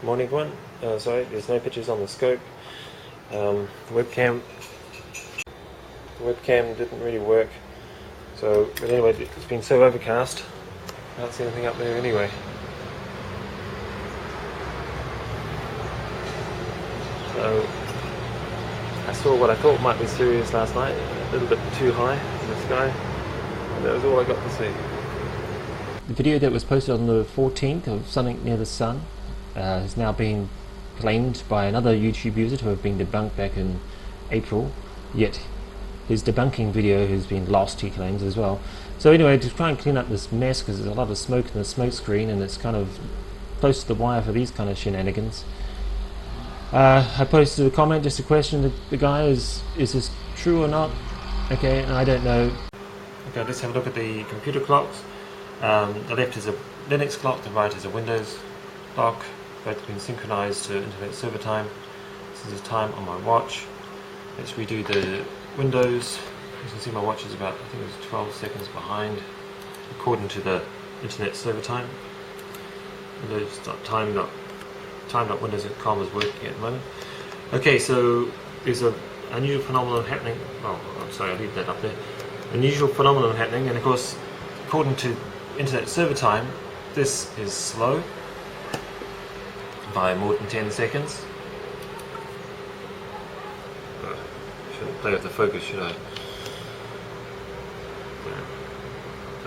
Morning everyone. Sorry, there's no pictures on the scope. The webcam didn't really work. But anyway, it's been so overcast. I can't see anything up there anyway. So I saw what I thought might be Sirius last night, a little bit too high in the sky, and that was all I got to see. The video that was posted on the 14th of Something Near the Sun has now been claimed by another YouTube user to have been debunked back in April, yet his debunking video has been lost, he claims, as well. So anyway, to try and clean up this mess, because there's a lot of smoke in the smoke screen and it's kind of close to the wire for these kind of shenanigans, I posted a comment, just a question to the guy, is this true or not? Okay, I don't know. Okay, let's have a look at the computer clocks. The left is a Linux clock, the right is a Windows clock. Both have been synchronized to internet server time. This is the time on my watch. Let's redo the Windows. You can see my watch is about, I think it's 12 seconds behind according to the internet server time. Windows.time.windows.com is working at the moment. Okay, so there's an unusual phenomenon happening. Oh, I'm sorry, I'll leave that up there. Unusual phenomenon happening, and of course, according to internet server time, this is slow by more than 10 seconds. Shouldn't play with the focus, should I?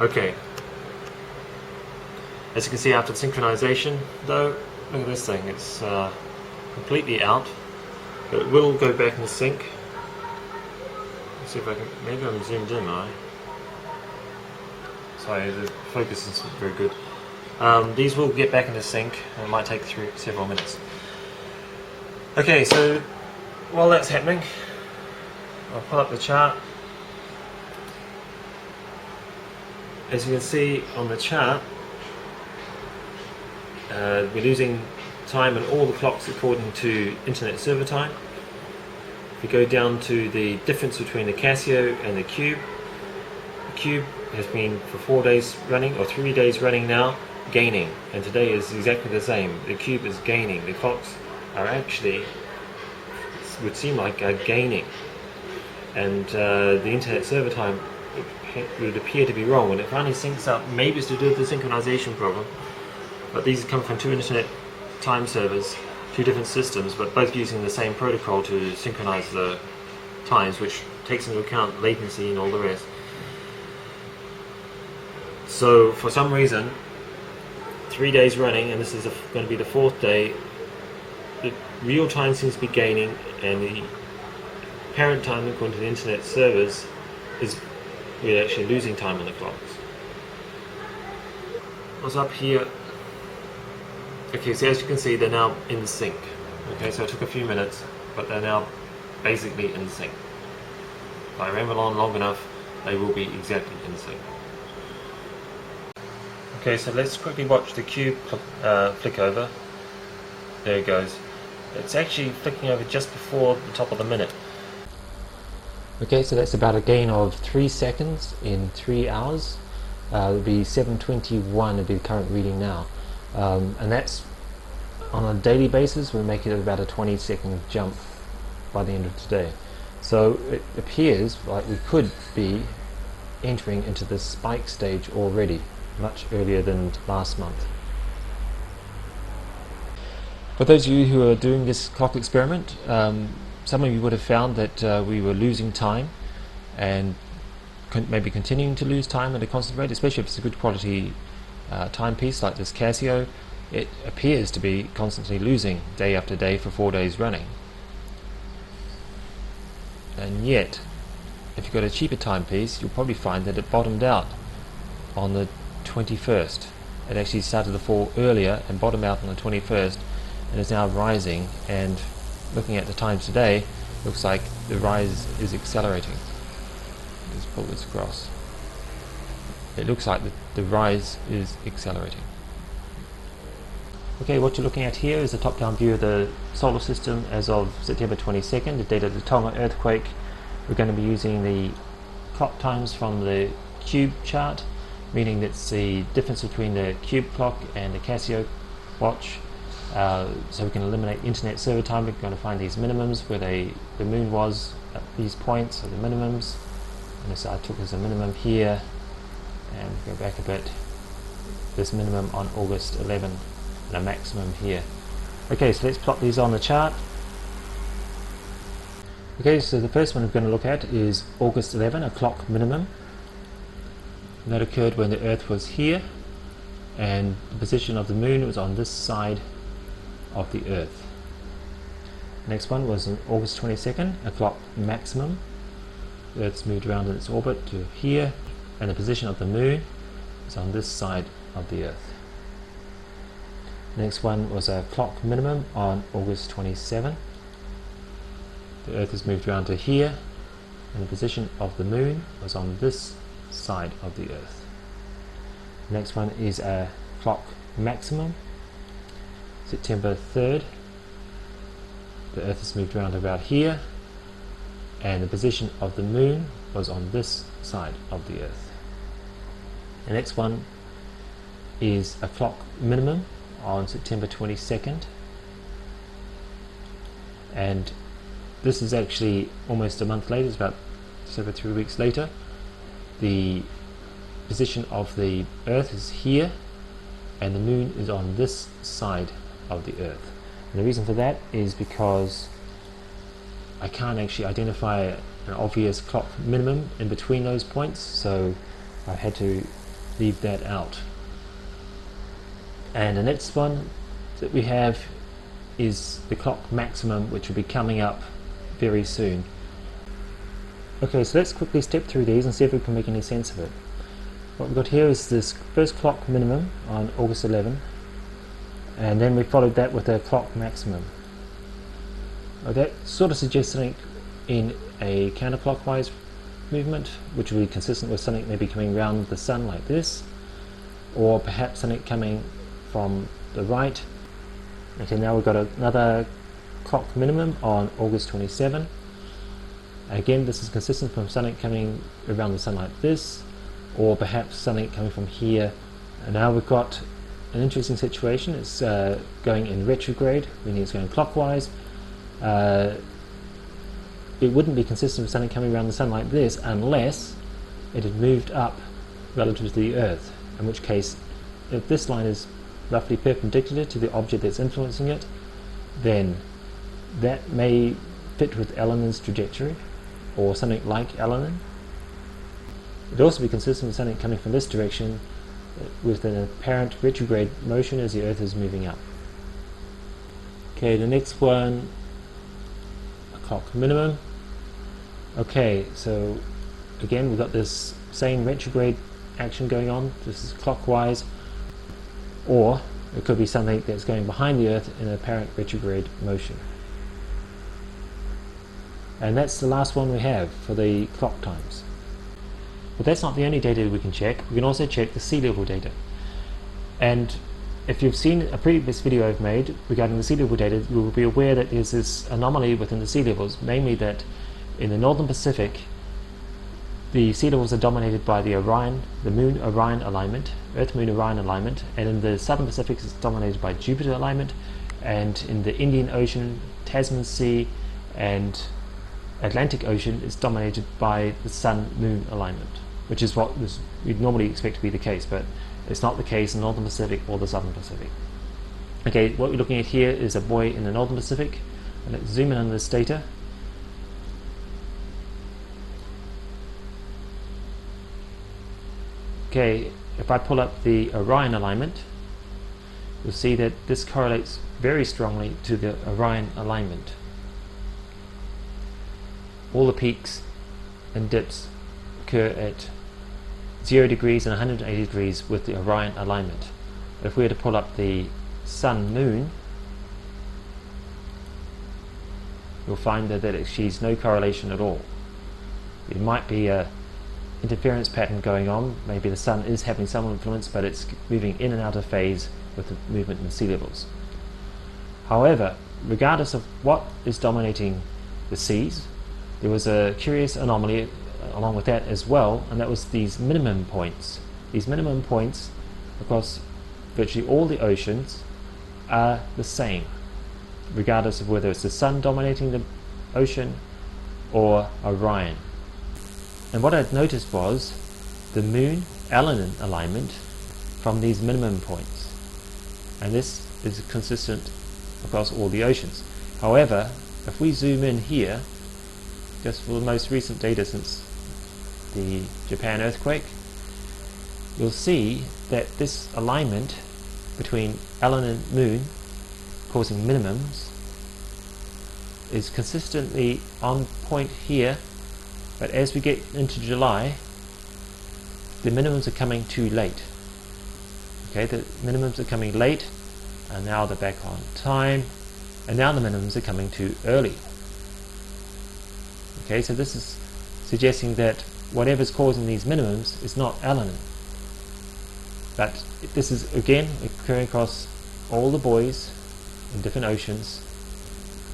Okay. As you can see, after the synchronization, though, look at this thing. It's completely out, but it will go back in sync. Let's see if I can. Maybe I'm zoomed in, am I? Sorry, the focus isn't very good. These will get back into sync, and it might take several minutes. Okay, so while that's happening, I'll pull up the chart. As you can see on the chart, we're losing time in all the clocks according to internet server time. If you go down to the difference between the Casio and the Cube has been for 4 days running, or 3 days running now, gaining, and today is exactly the same. The Cube is gaining. The clocks are actually, would seem like, are gaining, and the internet server time would appear to be wrong. When it finally syncs up, maybe it's to do with the synchronization problem, but these come from two internet time servers, two different systems, but both using the same protocol to synchronize the times, which takes into account latency and all the rest. So for some reason, 3 days running, and this is going to be the 4th day, the real time seems to be gaining, and the apparent time according to the internet servers is we're actually losing time on the clocks. What's up here? Okay, so as you can see, they're now in sync. Okay, so it took a few minutes, but they're now basically in sync. If I ramble on long enough, they will be exactly in sync. Okay, so let's quickly watch the Cube flick over. There it goes. It's actually flicking over just before the top of the minute. Okay, so that's about a gain of 3 seconds in 3 hours. It would be 7:21 would be the current reading now. And that's on a daily basis. We'll make it about a 20-second jump by the end of today. So it appears like we could be entering into the spike stage already, much earlier than last month. For those of you who are doing this clock experiment, some of you would have found that we were losing time, and maybe continuing to lose time at a constant rate, especially if it's a good quality timepiece like this Casio. It appears to be constantly losing day after day for 4 days running. And yet, if you've got a cheaper timepiece, you'll probably find that it bottomed out on the 21st. It actually started to fall earlier and bottomed out on the 21st, and is now rising, and looking at the times today, looks like the rise is accelerating. Let's pull this across. It looks like the rise is accelerating. Okay, what you're looking at here is a top-down view of the solar system as of September 22nd, the date of the Tonga earthquake. We're going to be using the clock times from the Cube chart, meaning that's the difference between the Cube clock and the Casio watch. so we can eliminate internet server time. We're going to find these minimums where the moon was at these points are the minimums, and this I took as a minimum here, and go back a bit, this minimum on August 11 and a maximum here. Okay, so let's plot these on the chart. Okay, so the first one we're going to look at is August 11, a clock minimum. And that occurred when the Earth was here and the position of the moon was on this side of the Earth. Next one was on August 22nd, a clock maximum. The Earth's moved around in its orbit to here, and the position of the moon is on this side of the Earth. Next one was a clock minimum on August 27. The Earth has moved around to here, and the position of the moon was on this side of the Earth. Next one is a clock maximum, September 3rd. The Earth has moved around about here, and the position of the moon was on this side of the Earth. The next one is a clock minimum on September 22nd, and this is actually almost a month later. It's about just over 3 weeks later. The position of the Earth is here, and the moon is on this side of the Earth. And the reason for that is because I can't actually identify an obvious clock minimum in between those points, so I had to leave that out. And the next one that we have is the clock maximum, which will be coming up very soon. Okay, so let's quickly step through these and see if we can make any sense of it. What we've got here is this first clock minimum on August 11, and then we followed that with a clock maximum. Now that sort of suggests something in a counterclockwise movement, which will be consistent with something maybe coming around the sun like this, or perhaps something coming from the right. Okay, now we've got another clock minimum on August 27. Again, this is consistent from something coming around the sun like this, or perhaps something coming from here. And now we've got an interesting situation. It's going in retrograde, meaning it's going clockwise. It wouldn't be consistent with something coming around the sun like this unless it had moved up relative to the Earth, in which case, if this line is roughly perpendicular to the object that's influencing it, then that may fit with Elenin's trajectory, or something like Elenin. It would also be consistent with something coming from this direction with an apparent retrograde motion as the Earth is moving up. Okay, the next one, a clock minimum. Okay, so again we've got this same retrograde action going on. This is clockwise, or it could be something that's going behind the Earth in an apparent retrograde motion. And that's the last one we have for the clock times. But that's not the only data we can check. We can also check the sea level data. And if you've seen a previous video I've made regarding the sea level data, you will be aware that there's this anomaly within the sea levels, namely that in the northern Pacific, the sea levels are dominated by the Moon-Orion alignment, Earth-Moon-Orion alignment, and in the southern Pacific it's dominated by Jupiter alignment, and in the Indian Ocean, Tasman Sea, and Atlantic Ocean is dominated by the Sun-Moon alignment, which is what we'd normally expect to be the case, but it's not the case in the northern Pacific or the southern Pacific. Okay, what we're looking at here is a buoy in the northern Pacific, and let's zoom in on this data. Okay, if I pull up the Orion alignment, you'll see that this correlates very strongly to the Orion alignment. All the peaks and dips occur at 0 degrees and 180 degrees with the Orion alignment. If we were to pull up the Sun-Moon, you'll find that there is no correlation at all. It might be a interference pattern going on. Maybe the Sun is having some influence, but it's moving in and out of phase with the movement in sea levels. However, regardless of what is dominating the seas, there was a curious anomaly along with that as well, and that was these minimum points. These minimum points across virtually all the oceans are the same, regardless of whether it's the Sun dominating the ocean or Orion. And what I'd noticed was the Moon Elenin alignment from these minimum points, and this is consistent across all the oceans. However, if we zoom in here, just for the most recent data since the Japan earthquake, you'll see that this alignment between Elenin and Moon causing minimums is consistently on point here, but as we get into July, the minimums are coming too late. Okay, the minimums are coming late, and now they're back on time, and now the minimums are coming too early. Okay, so this is suggesting that whatever's causing these minimums is not Elenin. But this is again occurring across all the buoys in different oceans.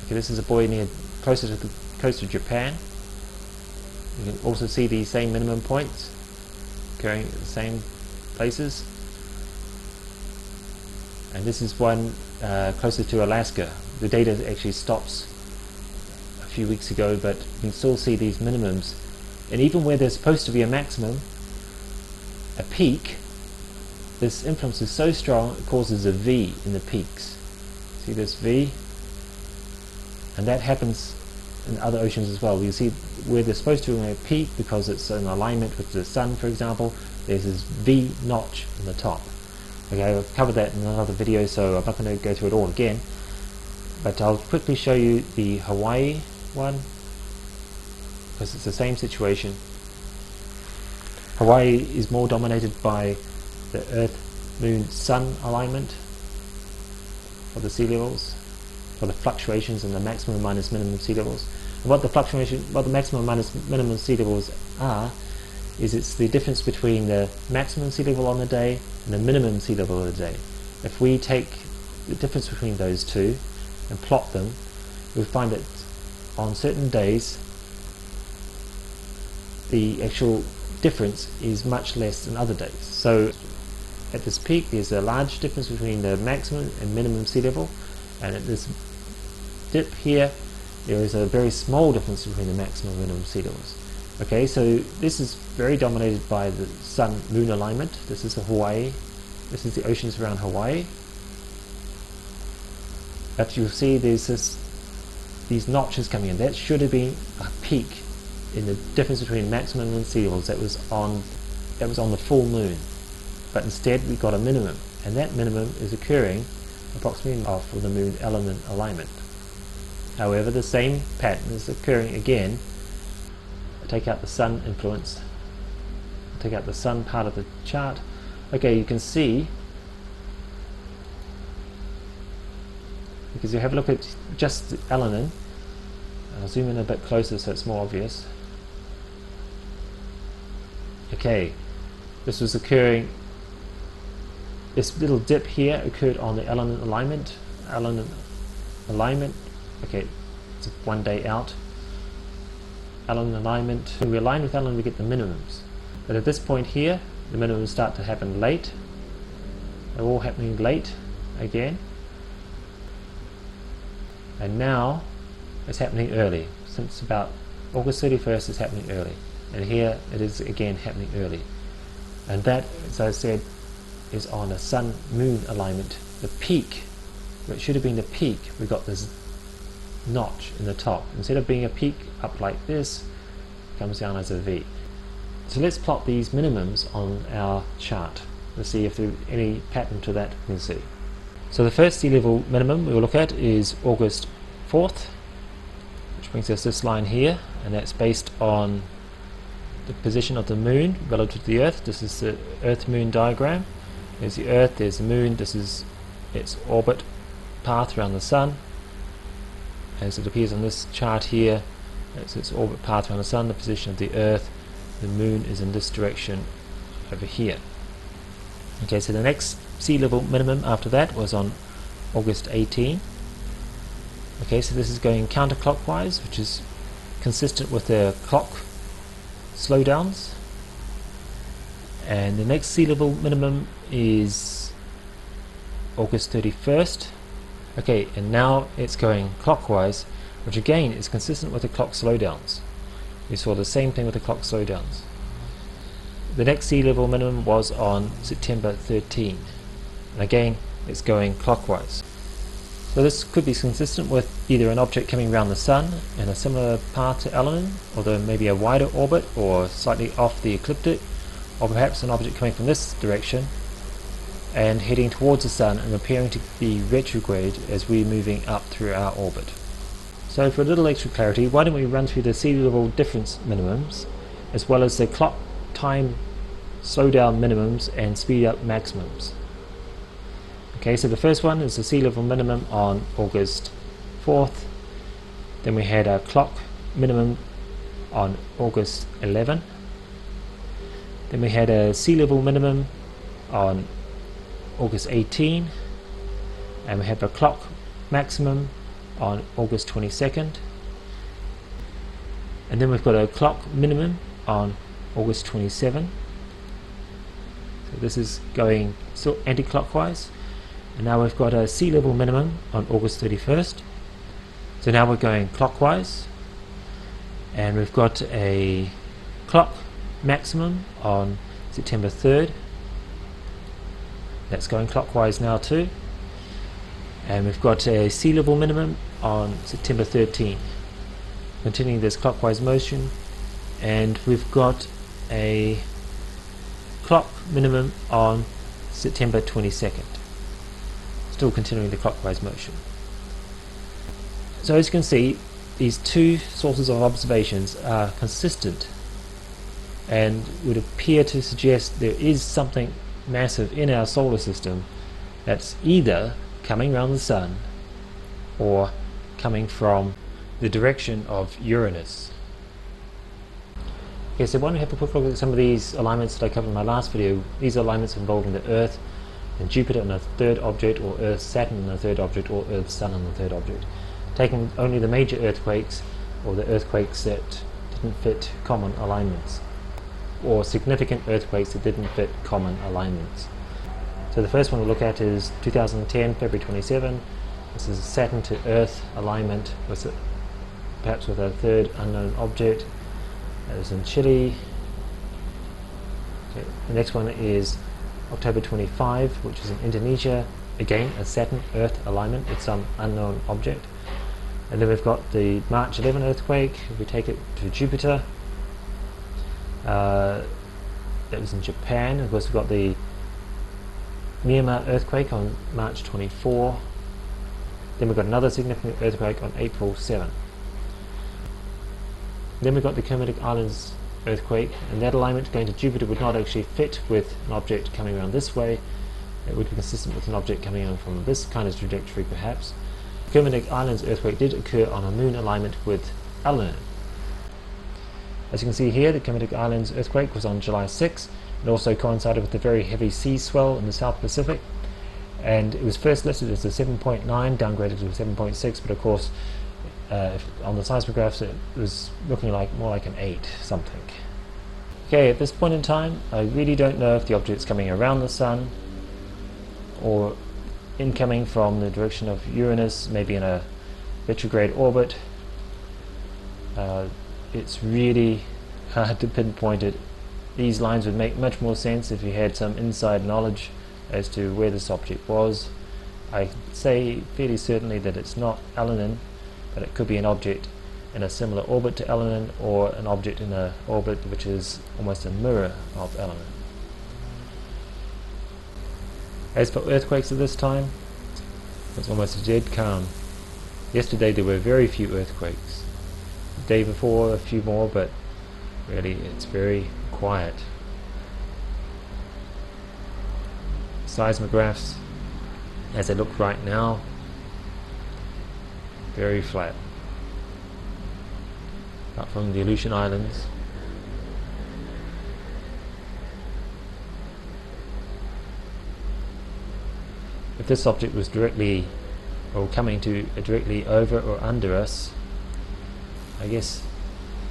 Okay, this is a buoy near closer to the coast of Japan. You can also see these same minimum points occurring at the same places. And this is one closer to Alaska. The data actually stops a few weeks ago, but you can still see these minimums. And even where there's supposed to be a maximum, a peak, this influence is so strong it causes a V in the peaks. See this V? And that happens in other oceans as well. You see where there's supposed to be a peak because it's in alignment with the Sun, for example, there's this V notch in the top. Okay, I've covered that in another video, so I'm not going to go through it all again. But I'll quickly show you the Hawaii one, because it's the same situation. Hawaii is more dominated by the Earth, Moon, Sun alignment for the sea levels, for the fluctuations in the maximum minus minimum sea levels. And what the maximum minus minimum sea levels are, is it's the difference between the maximum sea level on the day and the minimum sea level of the day. If we take the difference between those two and plot them, we'll find that on certain days the actual difference is much less than other days. So at this peak there's a large difference between the maximum and minimum sea level, and at this dip here there is a very small difference between the maximum and minimum sea levels. Okay, so this is very dominated by the Sun-Moon alignment. This is the Hawaii. This is the oceans around Hawaii. But you'll see there's these notches coming in. That should have been a peak in the difference between maximum and sea levels that was on the full moon. But instead we got a minimum, and that minimum is occurring approximately off of the Moon Elenin alignment. However, the same pattern is occurring again. Take out the Sun influence, take out the Sun part of the chart. Okay, you can see, because you have a look at just the Elenin, I'll zoom in a bit closer so it's more obvious. Okay, this was occurring, this little dip here occurred on the Elenin alignment. Okay, it's one day out. Elenin alignment. When we align with Elenin we get the minimums, but at this point here the minimums start to happen late. They're all happening late again, and now it's happening early. Since about August 31st it's happening early, and here it is again happening early, and that, as I said, is on a Sun-Moon alignment. The peak, where it should have been the peak, we got this notch in the top. Instead of being a peak up like this, it comes down as a V. So let's plot these minimums on our chart. Let's see if there's any pattern to that we can see. So the first sea level minimum we will look at is August 4th, which brings us this line here, and that's based on the position of the moon relative to the Earth. This is the Earth-Moon diagram. There's the Earth, there's the moon, this is its orbit path around the Sun. As it appears on this chart here, it's its orbit path around the Sun, the position of the Earth. The moon is in this direction over here. Okay, so the next sea level minimum after that was on August 18. Okay, so this is going counterclockwise, which is consistent with the clock slowdowns. And the next sea level minimum is August 31st, Okay, and now it's going clockwise, which again is consistent with the clock slowdowns. We saw the same thing with the clock slowdowns. The next sea level minimum was on September 13, and again it's going clockwise. So this could be consistent with either an object coming around the Sun in a similar path to Elenin, although maybe a wider orbit or slightly off the ecliptic, or perhaps an object coming from this direction and heading towards the Sun and appearing to be retrograde as we're moving up through our orbit. So for a little extra clarity, why don't we run through the sea level difference minimums as well as the clock time slowdown minimums and speed up maximums. Okay, so the first one is the sea level minimum on August 4th. Then we had a clock minimum on August 11. Then we had a sea level minimum on August 18. And we have a clock maximum on August 22nd. And then we've got a clock minimum on August 27. So this is going still anti-clockwise. And now we've got a sea level minimum on August 31st. So now we're going clockwise. And we've got a clock maximum on September 3rd. That's going clockwise now too. And we've got a sea level minimum on September 13. Continuing this clockwise motion. And we've got a clock minimum on September 22nd. Still continuing the clockwise motion. So as you can see, these two sources of observations are consistent and would appear to suggest there is something massive in our solar system that's either coming around the Sun or coming from the direction of Uranus. Okay, so why don't we have a quick look at some of these alignments that I covered in my last video. These are alignments involving the Earth and Jupiter and a third object, or Earth Saturn and a third object, or Earth Sun and a third object. Taking only the major earthquakes, or the earthquakes that didn't fit common alignments, or significant earthquakes that didn't fit common alignments. So the first one we'll look at is 2010, February 27. This is a Saturn to Earth alignment, with perhaps with a third unknown object. That is in Chile. Okay, the next one is October 25, which is in Indonesia. Again, a Saturn-Earth alignment with some unknown object. And then we've got the March 11 earthquake. If we take it to Jupiter, that was in Japan. Of course, we've got the Myanmar earthquake on March 24. Then we've got another significant earthquake on April 7. Then we've got the Comet Islands earthquake, and that alignment going to Jupiter would not actually fit with an object coming around this way. It would be consistent with an object coming on from this kind of trajectory perhaps. The Comet Islands earthquake did occur on a moon alignment with Elenin. As you can see here, the Comet Islands earthquake was on July 6. It also coincided with the very heavy sea swell in the South Pacific, and it was first listed as a 7.9, downgraded to a 7.6, but of course on the seismographs it was looking like more like an 8 something. Okay, at this point in time I really don't know if the object's coming around the Sun or incoming from the direction of Uranus, maybe in a retrograde orbit. It's really hard to pinpoint it. These lines would make much more sense if you had some inside knowledge as to where this object was. I say fairly certainly that it's not Elenin, but it could be an object in a similar orbit to Elenin, or an object in an orbit which is almost a mirror of Elenin. As for earthquakes at this time, it's almost a dead calm. Yesterday there were very few earthquakes. The day before a few more, but really it's very quiet. Seismographs, as they look right now, very flat. Up from the Aleutian Islands. If this object was directly or coming to directly over or under us, I guess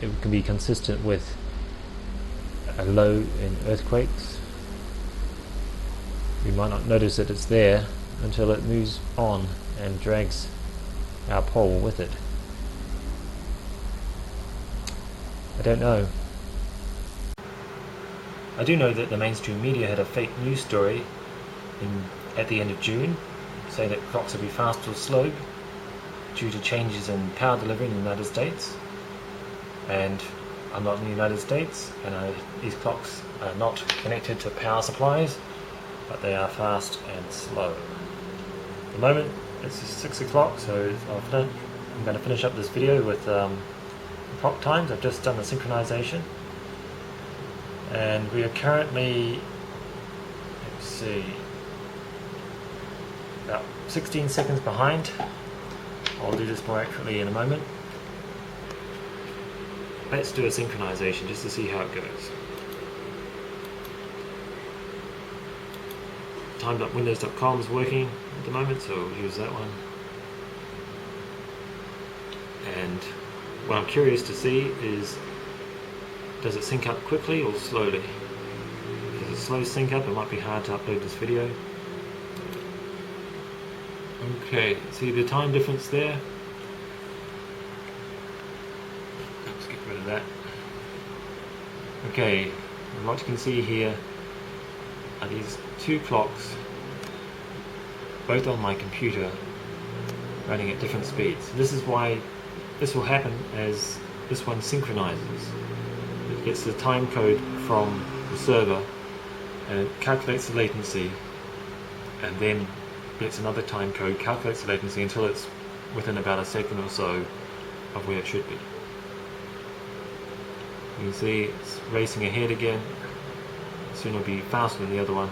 it can be consistent with a low in earthquakes. We might not notice that it's there until it moves on and drags our pole with it. I don't know. I do know that the mainstream media had a fake news story at the end of June saying that clocks would be fast or slow due to changes in power delivery in the United States. And I'm not in the United States, and these clocks are not connected to power supplies, but they are fast and slow. At the moment it's 6 o'clock, so I'm going to finish up this video with clock times. I've just done the synchronization, and we are currently, let's see, about 16 seconds behind. I'll do this more accurately in a moment. Let's do a synchronization just to see how it goes. Time.windows.com is working at the moment, so we'll use that one. And what I'm curious to see is, does it sync up quickly or slowly? If it's a slow sync up, it might be hard to upload this video. Okay, see the time difference there? Let's get rid of that. Okay, and what you can see here are these two clocks, both on my computer, running at different speeds. This is why this will happen as this one synchronizes. It gets the time code from the server and it calculates the latency, and then gets another time code, calculates the latency until it's within about a second or so of where it should be. You can see it's racing ahead again. Soon it'll be faster than the other one.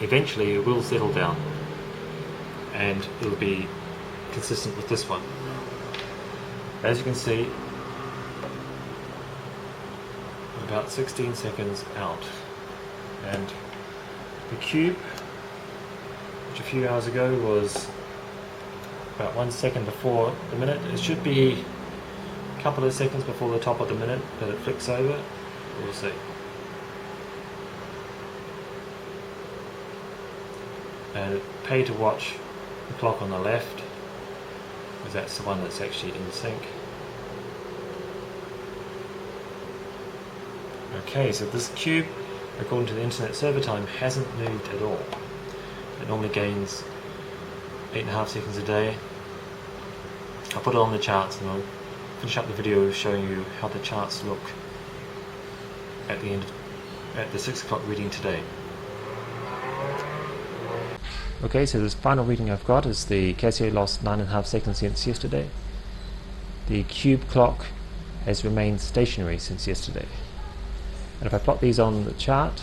Eventually it will settle down and it'll be consistent with this one. As you can see, about 16 seconds out, and the cube, which a few hours ago was about 1 second before the minute, it should be a couple of seconds before the top of the minute that it flicks over. We'll see. And pay to watch the clock on the left, because that's the one that's actually in sync. Okay, so this cube, according to the internet server time, hasn't moved at all. It normally gains 8.5 seconds a day. I'll put it on the charts and I'll finish up the video showing you how the charts look at the 6 o'clock reading today. Okay, so this final reading I've got is the Casio lost 9.5 seconds since yesterday. The cube clock has remained stationary since yesterday. And if I plot these on the chart,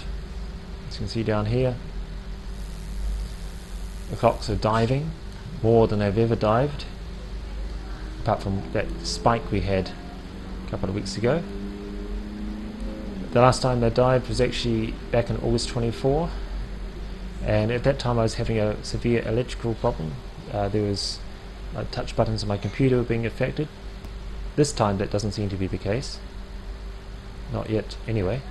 as you can see down here, the clocks are diving more than they've ever dived, apart from that spike we had a couple of weeks ago. The last time they dived was actually back in August 24, and at that time I was having a severe electrical problem. There was touch buttons on my computer being affected. This time that doesn't seem to be the case. Not yet, anyway.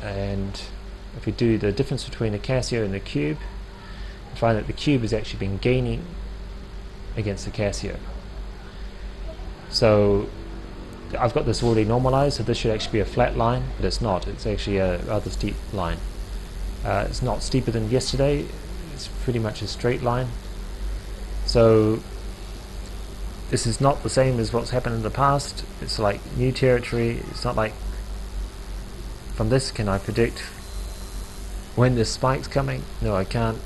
And if we do the difference between the Casio and the Cube, we find that the Cube has actually been gaining against the Casio. So I've got this already normalized, so this should actually be a flat line, but it's not. It's actually a rather steep line. It's not steeper than yesterday. It's pretty much a straight line. So this is not the same as what's happened in the past. It's like new territory. It's not like, from this can I predict when this spike's coming? No, I can't.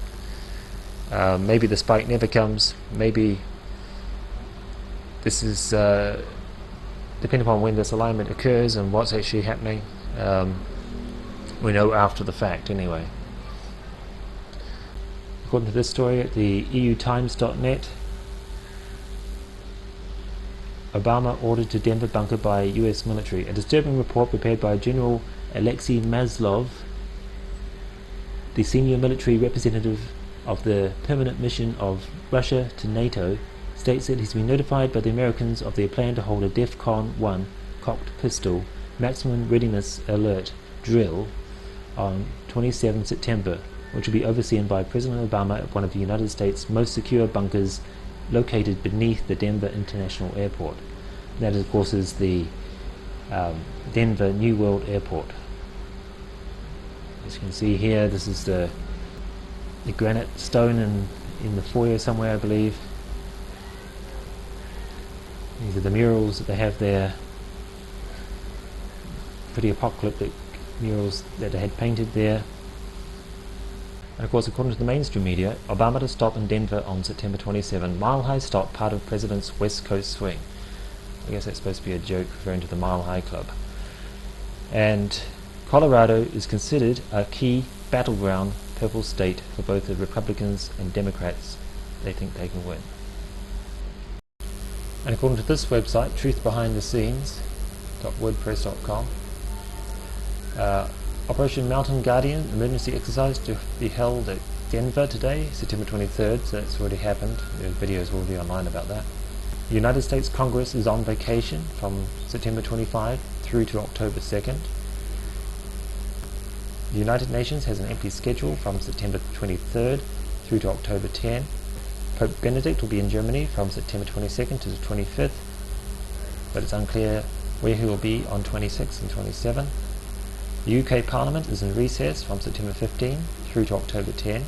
Maybe the spike never comes. Maybe this is depending upon when this alignment occurs and what's actually happening. We know after the fact anyway. According to this story at the eutimes.net, Obama ordered to Denver bunker by US military. A disturbing report prepared by General Alexei Maslov, the senior military representative of the permanent mission of Russia to NATO, states that he's been notified by the Americans of their plan to hold a DEFCON 1 cocked pistol maximum readiness alert drill on 27 September, which will be overseen by President Obama at one of the United States' most secure bunkers located beneath the Denver International Airport. That, of course, is the Denver New World Airport. As you can see here, this is the granite stone in the foyer somewhere, I believe. These are the murals that they have there. Pretty apocalyptic murals that they had painted there. And of course, according to the mainstream media, Obama to stop in Denver on September 27, Mile High stop, part of President's West Coast swing. I guess that's supposed to be a joke referring to the Mile High Club. And Colorado is considered a key battleground purple state for both the Republicans and Democrats. They think they can win. And according to this website, truthbehindthescenes.wordpress.com, Operation Mountain Guardian emergency exercise to be held at Denver today, September 23rd, so that's already happened. The videos will be online about that. The United States Congress is on vacation from September 25 through to October 2nd. The United Nations has an empty schedule from September 23rd through to October 10. Pope Benedict will be in Germany from September 22nd to the 25th, but it's unclear where he will be on 26 and 27. The UK Parliament is in recess from September 15 through to October 10.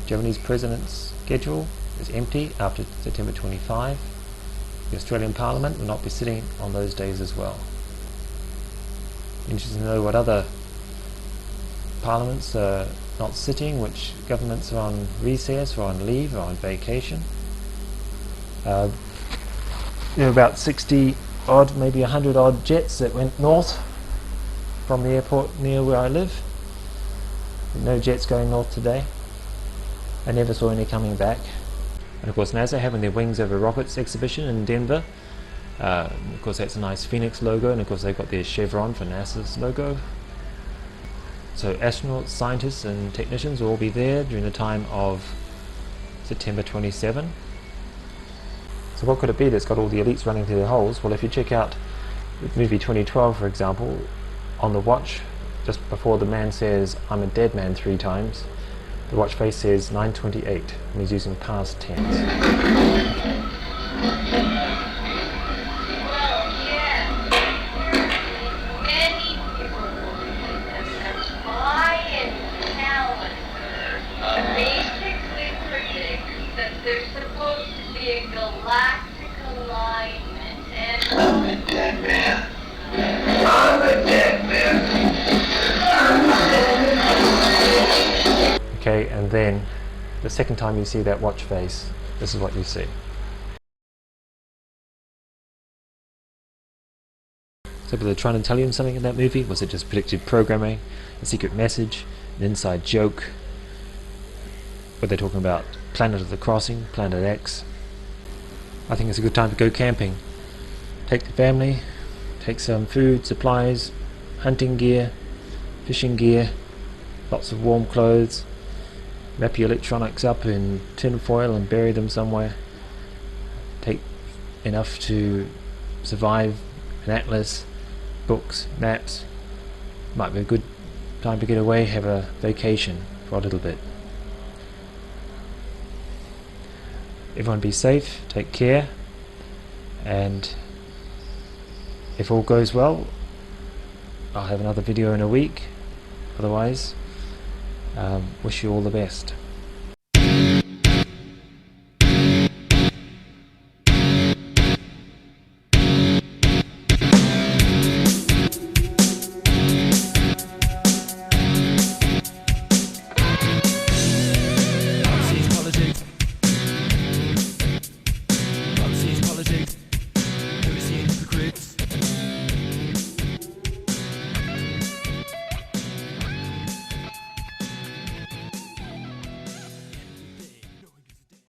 Germany's president's schedule is empty after September 25. The Australian Parliament will not be sitting on those days as well. Interested to know what other parliaments are not sitting, which governments are on recess or on leave or on vacation. There were about 60 odd, maybe 100 odd jets that went north from the airport near where I live. No jets going north today. I never saw any coming back. And of course NASA having their Wings Over Rockets exhibition in Denver. Of course that's a nice Phoenix logo, and of course they've got their chevron for NASA's logo. So astronauts, scientists and technicians will all be there during the time of September 27. So what could it be that's got all the elites running through their holes? Well, if you check out the movie 2012, for example, on the watch, just before the man says, "I'm a dead man" 3 times, the watch face says 9:28, and he's using past tense. There's supposed to be a galactic alignment, and I'm a dead man. I'm a dead man. Okay, and then the second time you see that watch face, this is what you see. So were they trying to tell you something in that movie? Was it just predictive programming, a secret message, an inside joke? Were they talking about Planet of the Crossing, Planet X? I think it's a good time to go camping. Take the family, take some food, supplies, hunting gear, fishing gear, lots of warm clothes, wrap your electronics up in tin foil and bury them somewhere. Take enough to survive, an atlas, books, maps. Might be a good time to get away, have a vacation for a little bit. Everyone be safe, take care, and if all goes well, I'll have another video in a week. Otherwise, wish you all the best.